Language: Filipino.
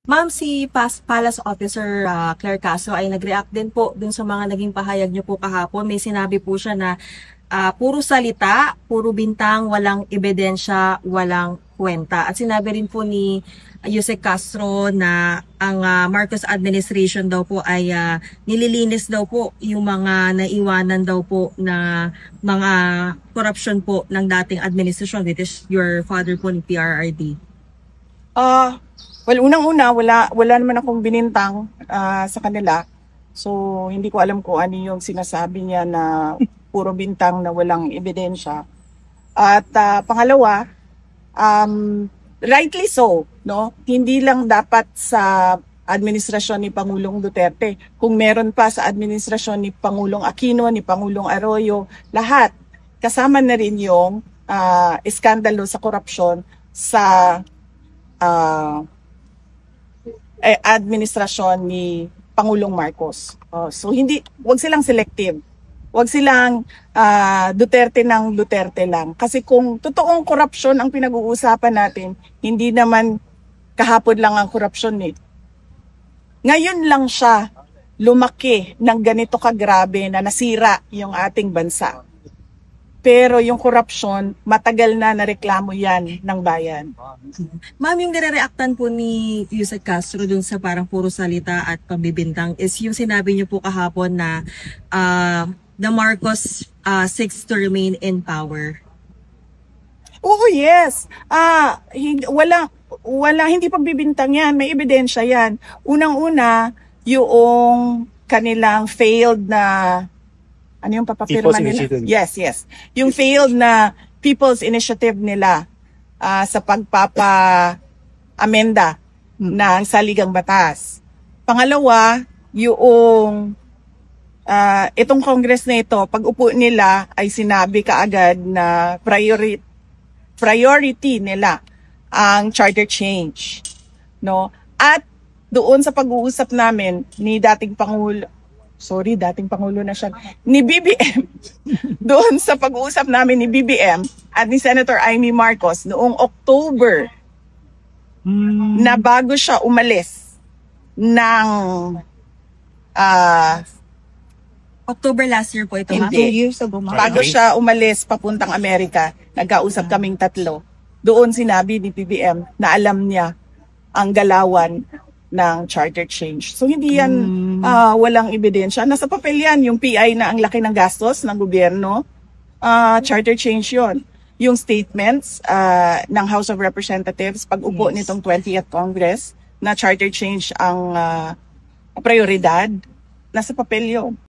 Ma'am, si Palace Officer Claire Castro ay nag-react din po dun sa mga naging pahayag niyo po kahapon. May sinabi po siya na puro salita, puro bintang, walang ebidensya, walang kwenta. At sinabi rin po ni Yusek Castro na ang Marcos administration daw po ay nililinis daw po yung mga naiwanan daw po na mga corruption po ng dating administration, which is your father po ni PRRD. Well, unang-una, wala naman akong binintang sa kanila. So, hindi ko alam kung ano yung sinasabi niya na puro bintang na walang ebidensya. At pangalawa, rightly so, no? Hindi lang dapat sa administrasyon ni Pangulong Duterte. Kung meron pa sa administrasyon ni Pangulong Aquino, ni Pangulong Arroyo, lahat. Kasama na rin yung iskandalo sa korupsyon sa administrasyon ni Pangulong Marcos. So wag silang selective. Wag silang Duterte ng Duterte lang. Kasi kung totoong korupsyon ang pinag-uusapan natin, hindi naman kahapon lang ang korupsyon eh. Ngayon lang siya lumaki ng ganito kagrabe na nasira yung ating bansa. Pero yung korupsyon, matagal na nareklamo yan ng bayan. Ma'am, yung nire-reactan po ni Yusek Castro dun sa parang puro salita at pambibintang is yung sinabi niyo po kahapon na the Marcos seeks to remain in power. Oo, yes. Hindi pagbibintang yan. May ebidensya yan. Unang-una, yung kanilang failed na ano yung papapirma nila? Yes. Yung failed na People's Initiative nila sa pagpapa-amenda ng saligang batas. Pangalawa, yung itong Congress na ito, pag upo nila ay sinabi kaagad na priority nila ang charter change. No? At doon sa pag-uusap namin ni dating Pangulo na siya, ni BBM, doon sa pag-uusap namin ni BBM at ni Senator Amy Marcos noong October, na bago siya umalis ng October last year po ito, ma'am? 2 years ago, bago siya umalis papuntang Amerika, nagkausap kaming tatlo. Doon sinabi ni BBM na alam niya ang galawan ng charter change. So hindi yan walang ebidensya. Nasa papel yan, yung PI na ang laki ng gastos ng gobyerno, charter change yon. Yung statements ng House of Representatives pag upo nitong 20th Congress na charter change ang prioridad, nasa papel yun.